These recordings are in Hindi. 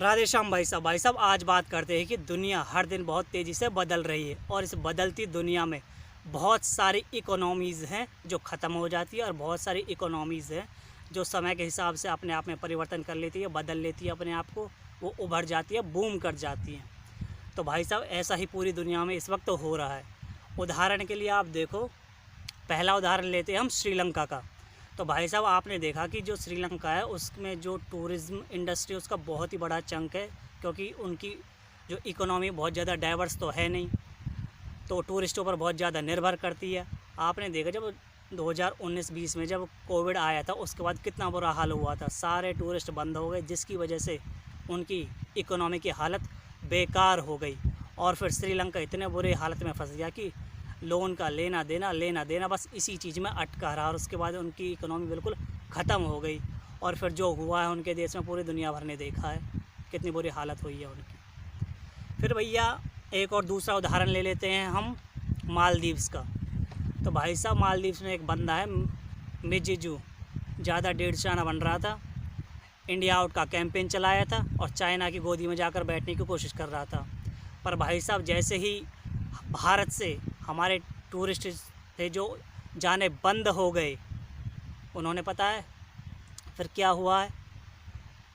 राधे श्याम भाई साहब आज बात करते हैं कि दुनिया हर दिन बहुत तेज़ी से बदल रही है और इस बदलती दुनिया में बहुत सारी इकोनॉमीज़ हैं जो ख़त्म हो जाती है और बहुत सारी इकोनॉमीज़ हैं जो समय के हिसाब से अपने आप में परिवर्तन कर लेती है, बदल लेती है अपने आप को, वो उभर जाती है, बूम कर जाती हैं। तो भाई साहब ऐसा ही पूरी दुनिया में इस वक्त हो रहा है। उदाहरण के लिए आप देखो, पहला उदाहरण लेते हैं हम श्रीलंका का। तो भाई साहब आपने देखा कि जो श्रीलंका है उसमें जो टूरिज़्म इंडस्ट्री उसका बहुत ही बड़ा चंक है, क्योंकि उनकी जो इकोनॉमी बहुत ज़्यादा डाइवर्स तो है नहीं, तो टूरिस्टों पर बहुत ज़्यादा निर्भर करती है। आपने देखा जब 2019-20 में जब कोविड आया था उसके बाद कितना बुरा हाल हुआ था, सारे टूरिस्ट बंद हो गए, जिसकी वजह से उनकी इकोनॉमी की हालत बेकार हो गई। और फिर श्रीलंका इतने बुरे हालत में फंस गया कि लोन का लेना देना बस इसी चीज़ में अटका रहा और उसके बाद उनकी इकोनॉमी बिल्कुल ख़त्म हो गई। और फिर जो हुआ है उनके देश में पूरी दुनिया भर ने देखा है कितनी बुरी हालत हुई है उनकी। फिर भैया एक और दूसरा उदाहरण ले लेते हैं हम मालदीव्स का। तो भाई साहब मालदीव्स में एक बंदा है मिजिजू, ज़्यादा 1.5 आना बन रहा था, इंडिया आउट का कैंपेन चलाया था और चाइना की गोदी में जाकर बैठने की कोशिश कर रहा था। पर भाई साहब जैसे ही भारत से हमारे टूरिस्ट थे जो जाने बंद हो गए, उन्होंने पता है फिर क्या हुआ है,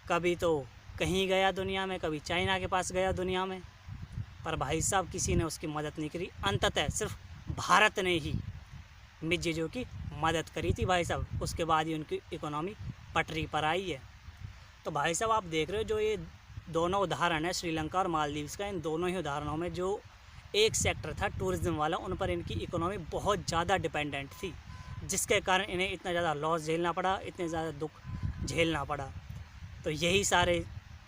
कभी तो कहीं गया दुनिया में, कभी चाइना के पास गया दुनिया में, पर भाई साहब किसी ने उसकी मदद नहीं करी। अंततः सिर्फ भारत ने ही मिजिजू की मदद करी थी भाई साहब, उसके बाद ही उनकी इकोनॉमी पटरी पर आई है। तो भाई साहब आप देख रहे हो जो ये दोनों उदाहरण है श्रीलंका और मालदीव्स का, इन दोनों ही उदाहरणों में जो एक सेक्टर था टूरिज़्म वाला, उन पर इनकी इकोनॉमी बहुत ज़्यादा डिपेंडेंट थी, जिसके कारण इन्हें इतना ज़्यादा लॉस झेलना पड़ा, इतने ज़्यादा दुख झेलना पड़ा। तो यही सारे,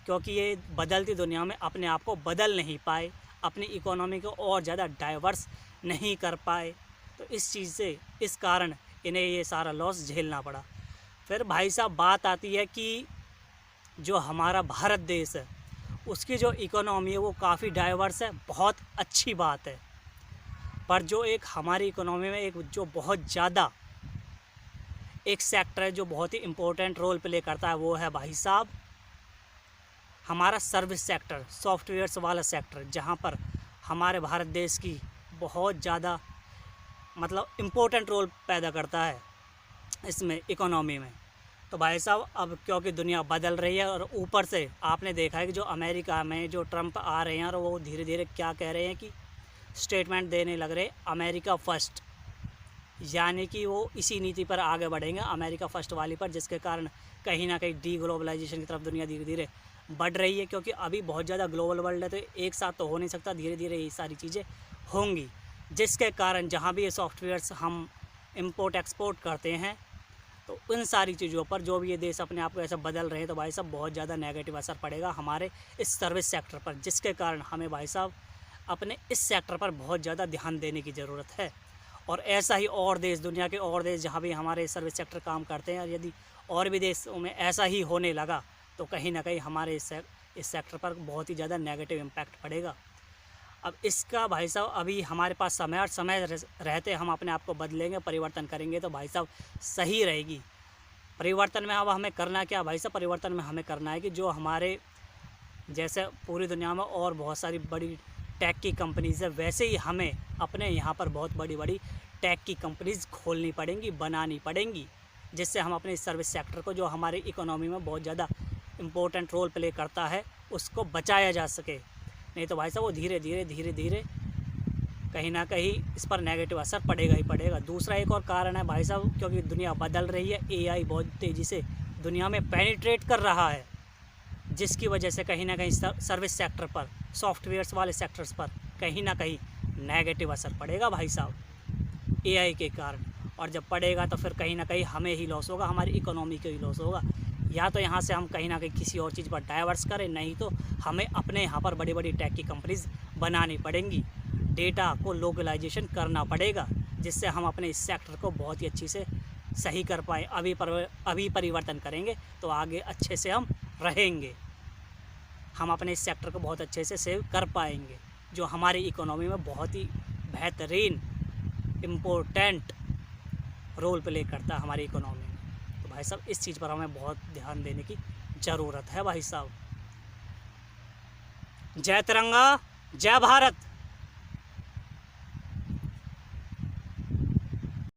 क्योंकि ये बदलती दुनिया में अपने आप को बदल नहीं पाए, अपनी इकोनॉमी को और ज़्यादा डाइवर्स नहीं कर पाए, तो इस चीज़ से इस कारण इन्हें ये सारा लॉस झेलना पड़ा। फिर भाई साहब बात आती है कि जो हमारा भारत देश है उसकी जो इकोनॉमी है वो काफ़ी डाइवर्स है, बहुत अच्छी बात है। पर जो एक हमारी इकोनॉमी में एक जो बहुत ज़्यादा एक सेक्टर है जो बहुत ही इम्पोर्टेंट रोल प्ले करता है, वो है भाई साहब हमारा सर्विस सेक्टर, सॉफ्टवेयर्स वाला सेक्टर, जहाँ पर हमारे भारत देश की बहुत ज़्यादा मतलब इम्पोर्टेंट रोल पैदा करता है इसमें इकोनॉमी में। तो भाई साहब अब क्योंकि दुनिया बदल रही है और ऊपर से आपने देखा है कि जो अमेरिका में जो ट्रंप आ रहे हैं और वो धीरे धीरे क्या कह रहे हैं कि स्टेटमेंट देने लग रहे अमेरिका फ़र्स्ट, यानी कि वो इसी नीति पर आगे बढ़ेंगे, अमेरिका फ़र्स्ट वाली पर, जिसके कारण कहीं ना कहीं डी ग्लोबलाइजेशन की तरफ दुनिया धीरे धीरे बढ़ रही है। क्योंकि अभी बहुत ज़्यादा ग्लोबल वर्ल्ड है तो एक साथ तो हो नहीं सकता, धीरे धीरे ये सारी चीज़ें होंगी, जिसके कारण जहाँ भी ये सॉफ्टवेयर्स हम इम्पोर्ट एक्सपोर्ट करते हैं तो उन सारी चीज़ों पर जो भी ये देश अपने आप को ऐसा बदल रहे हैं तो भाई साहब बहुत ज़्यादा नेगेटिव असर पड़ेगा हमारे इस सर्विस सेक्टर पर, जिसके कारण हमें भाई साहब अपने इस सेक्टर पर बहुत ज़्यादा ध्यान देने की ज़रूरत है। और ऐसा ही और देश, दुनिया के और देश जहाँ भी हमारे सर्विस सेक्टर काम करते हैं, और यदि और भी देशों में ऐसा ही होने लगा तो कहीं ना कहीं हमारे इस सेक्टर पर बहुत ही ज़्यादा नेगेटिव इम्पैक्ट पड़ेगा। अब इसका भाई साहब अभी हमारे पास समय और समय रहते हम अपने आप को बदलेंगे, परिवर्तन करेंगे तो भाई साहब सही रहेगी। परिवर्तन में अब हमें करना क्या भाई साहब, परिवर्तन में हमें करना है कि जो हमारे जैसे पूरी दुनिया में और बहुत सारी बड़ी टेक की कंपनीज़ है, वैसे ही हमें अपने यहाँ पर बहुत बड़ी बड़ी टेक की कंपनीज़ खोलनी पड़ेंगी, बनानी पड़ेंगी, जिससे हम अपने सर्विस सेक्टर को जो हमारी इकोनॉमी में बहुत ज़्यादा इम्पोर्टेंट रोल प्ले करता है उसको बचाया जा सके। नहीं तो भाई साहब वो धीरे धीरे कहीं ना कहीं इस पर नेगेटिव असर पड़ेगा ही पड़ेगा। दूसरा एक और कारण है भाई साहब, क्योंकि दुनिया बदल रही है, एआई बहुत तेज़ी से दुनिया में पेनिट्रेट कर रहा है, जिसकी वजह से कहीं ना कहीं सर्विस सेक्टर पर, सॉफ्टवेयर्स वाले सेक्टर्स पर कहीं ना कहीं नेगेटिव असर पड़ेगा भाई साहब एआई के कारण। और जब पड़ेगा तो फिर कहीं ना कहीं हमें ही लॉस होगा, हमारी इकोनॉमी को ही लॉस होगा। या तो यहाँ से हम कहीं ना कहीं किसी और चीज़ पर डाइवर्स करें, नहीं तो हमें अपने यहाँ पर बड़ी बड़ी टेक की कंपनीज़ बनानी पड़ेंगी, डेटा को लोकलाइजेशन करना पड़ेगा, जिससे हम अपने इस सेक्टर को बहुत ही अच्छी से सही कर पाएँ। अभी परिवर्तन करेंगे तो आगे अच्छे से हम रहेंगे, हम अपने इस सेक्टर को बहुत अच्छे से सेव कर पाएंगे, जो हमारी इकोनॉमी में बहुत ही बेहतरीन इम्पोर्टेंट रोल प्ले करता है हमारी इकोनॉमी में। तो भाई साहब इस चीज़ पर हमें बहुत ध्यान देने की ज़रूरत है भाई साहब। जय तिरंगा, जय भारत।